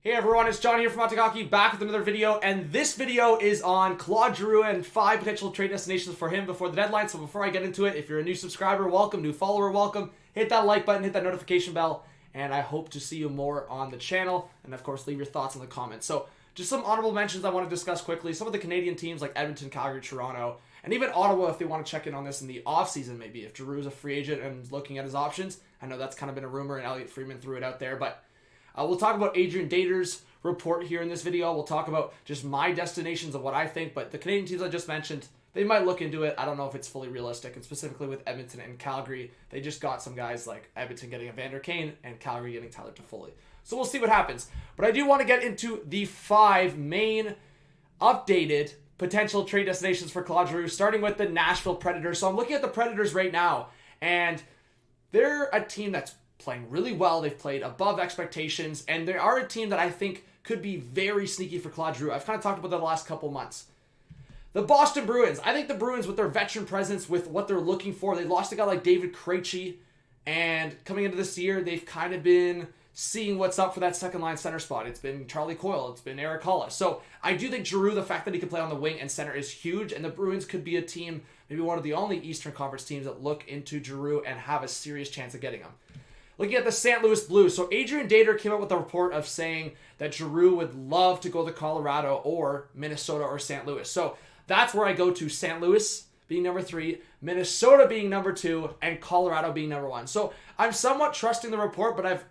Hey everyone, it's John here from Anaheim Ducks, back with another video, and this video is on Claude Giroux and 5 potential trade destinations for him before the deadline. So before I get into it, if you're a new subscriber, welcome, new follower, welcome. Hit that like button, hit that notification bell, and I hope to see you more on the channel. And of course, leave your thoughts in the comments. So just some honorable mentions I want to discuss quickly. Some of the Canadian teams like Edmonton, Calgary, Toronto, and even Ottawa if they want to check in on this in the offseason maybe. If Giroux's a free agent and looking at his options. I know that's kind of been a rumor and Elliot Freeman threw it out there, but we'll talk about Adrian Dater's report here in this video. We'll talk about just my destinations of what I think, but the Canadian teams I just mentioned, they might look into it. I don't know if it's fully realistic, and specifically with Edmonton and Calgary, they just got some guys like Edmonton getting Evander Kane and Calgary getting Tyler Toffoli. So we'll see what happens. But I do want to get into the 5 main updated potential trade destinations for Claude Giroux, starting with the Nashville Predators. So I'm looking at the Predators right now, and they're a team that's playing really well. They've played above expectations, and they are a team that I think could be very sneaky for Claude Giroux. I've kind of talked about that the last couple months. The Boston Bruins. I think the Bruins, with their veteran presence, with what they're looking for, they lost a guy like David Krejci, and coming into this year, they've kind of been seeing what's up for that second line center spot. It's been Charlie Coyle, it's been Eric Hollis. So I do think Giroux, the fact that he can play on the wing and center is huge, and the Bruins could be a team, maybe one of the only Eastern Conference teams that look into Giroux and have a serious chance of getting him. Looking at the St. Louis Blues, so Adrian Dater came out with a report of saying that Giroux would love to go to Colorado or Minnesota or St. Louis. So that's where I go to: St. Louis being number 3, Minnesota being number 2, and Colorado being number 1. So I'm somewhat trusting the report, but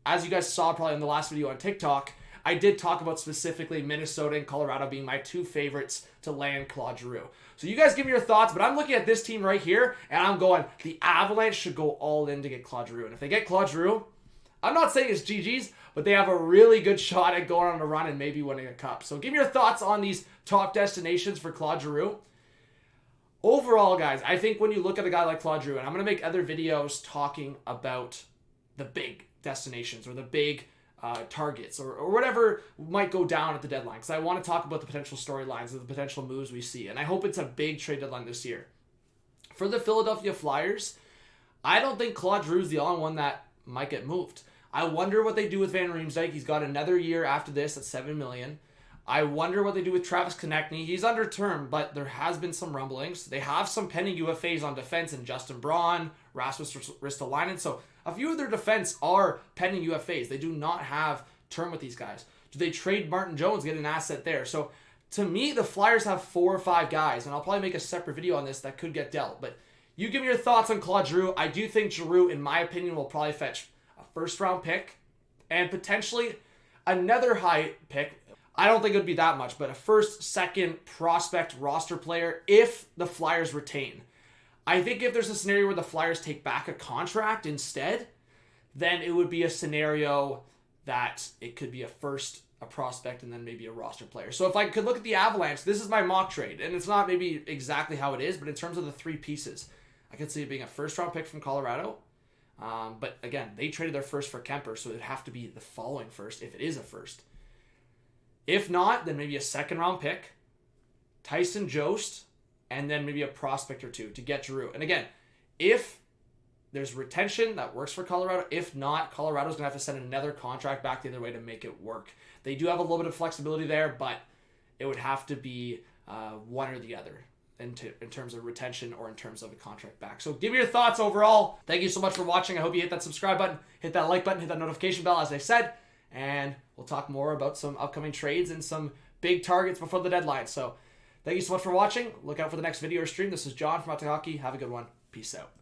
as you guys saw probably in the last video on TikTok, I did talk about specifically Minnesota and Colorado being my 2 favorites to land Claude Giroux. So you guys give me your thoughts, but I'm looking at this team right here, and I'm going, the Avalanche should go all in to get Claude Giroux. And if they get Claude Giroux, I'm not saying it's GG's, but they have a really good shot at going on a run and maybe winning a cup. So give me your thoughts on these top destinations for Claude Giroux. Overall, guys, I think when you look at a guy like Claude Giroux, and I'm going to make other videos talking about the big destinations or the big targets or whatever might go down at the deadline, because I want to talk about the potential storylines and the potential moves we see, and I hope it's a big trade deadline this year. For the Philadelphia Flyers, I don't think Claude Giroux is the only one that might get moved. I wonder what they do with Van Riemsdyk. He's got another year after this at $7 million. I wonder what they do with Travis Konechny. He's under term, but there has been some rumblings. They have some pending UFAs on defense in Justin Braun, Rasmus Ristolainen. So a few of their defense are pending UFAs. They do not have term with these guys. Do they trade Martin Jones, get an asset there? So to me, the Flyers have 4 or 5 guys, and I'll probably make a separate video on this that could get dealt. But you give me your thoughts on Claude Giroux. I do think Giroux, in my opinion, will probably fetch a first-round pick and potentially another high pick. I don't think it would be that much, but a first, second prospect roster player if the Flyers retain. I think if there's a scenario where the Flyers take back a contract instead, then it would be a scenario that it could be a first, a prospect, and then maybe a roster player. So if I could look at the Avalanche, this is my mock trade, and it's not maybe exactly how it is, but in terms of the 3 pieces, I could see it being a first-round pick from Colorado. But again, they traded their first for Kemper, so it would have to be the following first if it is a first. If not, then maybe a second-round pick, Tyson Jost, and then maybe a prospect or 2 to get Giroux. And again, if there's retention, that works for Colorado. If not, Colorado's going to have to send another contract back the other way to make it work. They do have a little bit of flexibility there, but it would have to be one or the other in terms of retention or in terms of a contract back. So give me your thoughts overall. Thank you so much for watching. I hope you hit that subscribe button, hit that like button, hit that notification bell, as I said. And we'll talk more about some upcoming trades and some big targets before the deadline. So thank you so much for watching. Look out for the next video or stream. This is John from Anaheim Ducks. Have a good one. Peace out.